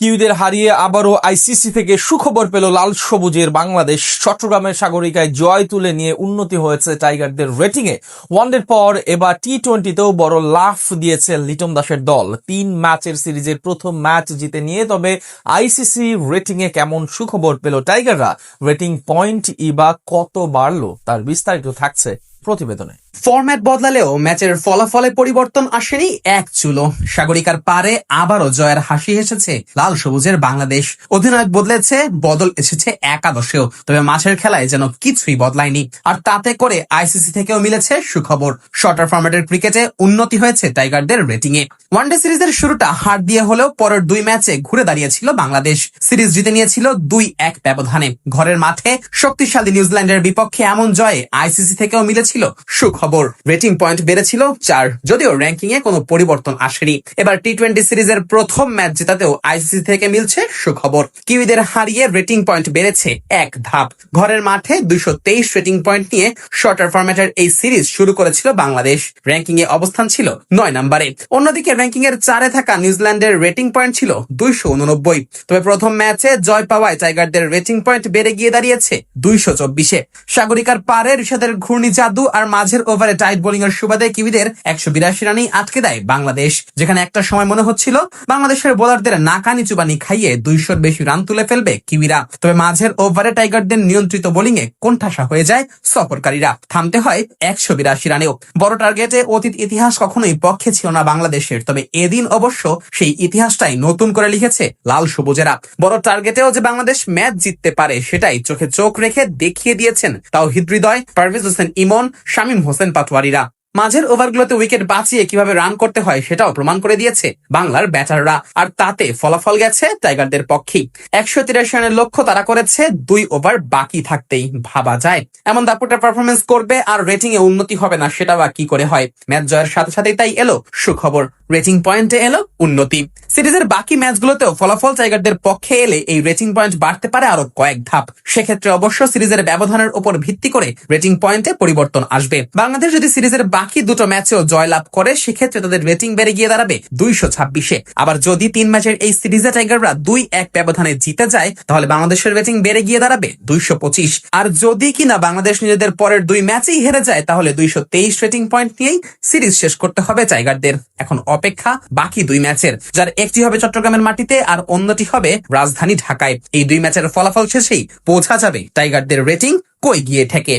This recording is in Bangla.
কিউইদের হারিয়ে আবারও আইসিসি থেকে সুখবর পেল লাল সবুজের বাংলাদেশ। চট্টগ্রামের সাগরিকায় জয় তুলে নিয়ে উন্নতি হয়েছে টাইগারদের রেটিংয়ে। ওয়ানডের পর এবার টি-20তেও বড় লাফ দিয়েছে লিটন দাসের দল। 3 ম্যাচের সিরিজের প্রথম ম্যাচ জিতে নিয়ে তবে আইসিসি রেটিংয়ে কেমন সুখবর পেল টাইগাররা, রেটিং পয়েন্ট বা কত বাড়লো, তার বিস্তারিত থাকছে প্রতিবেদনে। ফরম্যাট বদলালেও ম্যাচের ফলাফলে পরিবর্তন আসেনি এক চুলো। সাগরিকার পারে আবারও জয়ের হাসি এসেছে লাল সবুজের বাংলাদেশ। অধিনায়ক বদলেছে, বদল এসেছে একাদশেও, তবে মাঠের খেলায় যেন কিছুই বদলায়নি। আর তাতে করে আইসিসি থেকেও মিলেছে সুখবর। শর্টার ফরম্যাটের ক্রিকেটে উন্নতি হয়েছে টাইগারদের রেটিং এ। ওয়ানডে সিরিজের শুরুটা হার দিয়ে হলেও পরের 2 ম্যাচে ঘুরে দাঁড়িয়েছিল বাংলাদেশ। সিরিজ জিতে নিয়েছিল 2-1 ব্যবধানে। ঘরের মাঠে শক্তিশালী নিউজিল্যান্ডের বিপক্ষে এমন জয়ে আইসিসি থেকেও মিলেছিল সুখবর। রেটিং পয়েন্ট বেড়েছিল 4, যদিও র্যাঙ্কিং এ কোনো পরিবর্তন আসেনি। এবার টি-20 সিরিজের প্রথম ম্যাচ জেতাতেও আইসিসি থেকে মিলছে সুখবর। কিউইদের হারিয়ে রেটিং পয়েন্ট বেড়েছে 1 ধাপ। ঘরের মাঠে 223 রেটিং পয়েন্ট নিয়ে শর্টার ফরম্যাটের এই সিরিজ শুরু করেছিল বাংলাদেশ। র্যাঙ্কিং এ অবস্থান ছিল 9 নম্বরে। অন্যদিকে র্যাঙ্কিং এর 4-এ থাকা নিউজিল্যান্ডের রেটিং পয়েন্ট ছিল 289। তবে প্রথম ম্যাচে জয় পাওয়ায় টাইগারদের রেটিং পয়েন্ট বেড়ে গিয়ে দাঁড়িয়েছে 224-এ। সাগরিকার পারে ঋষাদের ঘূর্ণি জাদু আর মাঝের ওভারে টাইট বোলিং এর সুবাদে কিউইদের 182 রানেই আটকে দেয় বাংলাদেশ। যেখানে একটা সময় মনে হচ্ছিল বাংলাদেশের বোলারদের নাকানি চুবানি খাইয়ে 200-র বেশি রান তুলে ফেলবে কিউইরা। তবে মাঝের ওভারে টাইগারদের নিয়ন্ত্রিত বোলিং এ কোণঠাসা হয়ে যায় সফরকারীরা। থামতে হয় 182 রানেও। বড় টার্গেটে অতীত ইতিহাস কখনোই পক্ষে ছিল না বাংলাদেশের, তবে এদিন অবশ্য সেই ইতিহাসটাই নতুন করে লিখেছে লাল সবুজেরা। বড় টার্গেটেও যে বাংলাদেশ ম্যাচ জিততে পারে সেটাই চোখে চোখ রেখে দেখিয়ে দিয়েছেন তাওহিদ হৃদয়, পারভেজ হোসেন ইমন, শামীম হোসেন পাটোয়ারিরা। মাঝের ওভারগুলোতে উইকেট বাঁচিয়ে কিভাবে রান করতে হয় সেটাও প্রমাণ করে দিয়েছে বাংলার ব্যাটাররা। আর তাতে ফলাফল গেছে টাইগারদের পক্ষেই। 183 রানের লক্ষ্য তারা করেছে 2 ওভার বাকি থাকতেই। ভাবা যায় এমন দাপুটা পারফরমেন্স করবে আর রেটিং এ উন্নতি হবে না, সেটা বা কি করে হয়? ম্যাচ জয়ের সাথে সাথেই তাই এলো সুখবর। রেটিং পয়েন্টে এলো উন্নতি। সিরিজের বাকি ম্যাচগুলোতেও ফলাফল টাইগারদের পক্ষে এলে এই রেটিং পয়েন্ট বাড়তে পারে আরো কয়েক ধাপ। সেক্ষেত্রে অবশ্য সিরিজের ব্যবধানের উপর ভিত্তি করে রেটিং পয়েন্টে পরিবর্তন আসবে। বাংলাদেশ যদি সিরিজের বাকি 2টো ম্যাচেও জয়লাভ করে সেক্ষেত্রে তাদের রেটিং বেড়ে গিয়ে দাঁড়াবে 226-এ। আবার যদি 3 ম্যাচের এই সিরিজে টাইগাররা 2-1 ব্যবধানে জিতে যায় তাহলে বাংলাদেশের রেটিং বেড়ে গিয়ে দাঁড়াবে 225। আর যদি কিনা বাংলাদেশ নিজেদের পরের 2 ম্যাচেই হেরে যায় তাহলে 223 রেটিং পয়েন্ট নিয়েই সিরিজ শেষ করতে হবে টাইগারদের। এখন অপেক্ষা বাকি 2 ম্যাচের, যার একটি হবে চট্টগ্রামের মাটিতে আর অন্যটি হবে রাজধানী ঢাকায়। এই 2 ম্যাচের ফলাফল শেষেই বোঝা যাবে টাইগারদের রেটিং কই গিয়ে ঠেকে।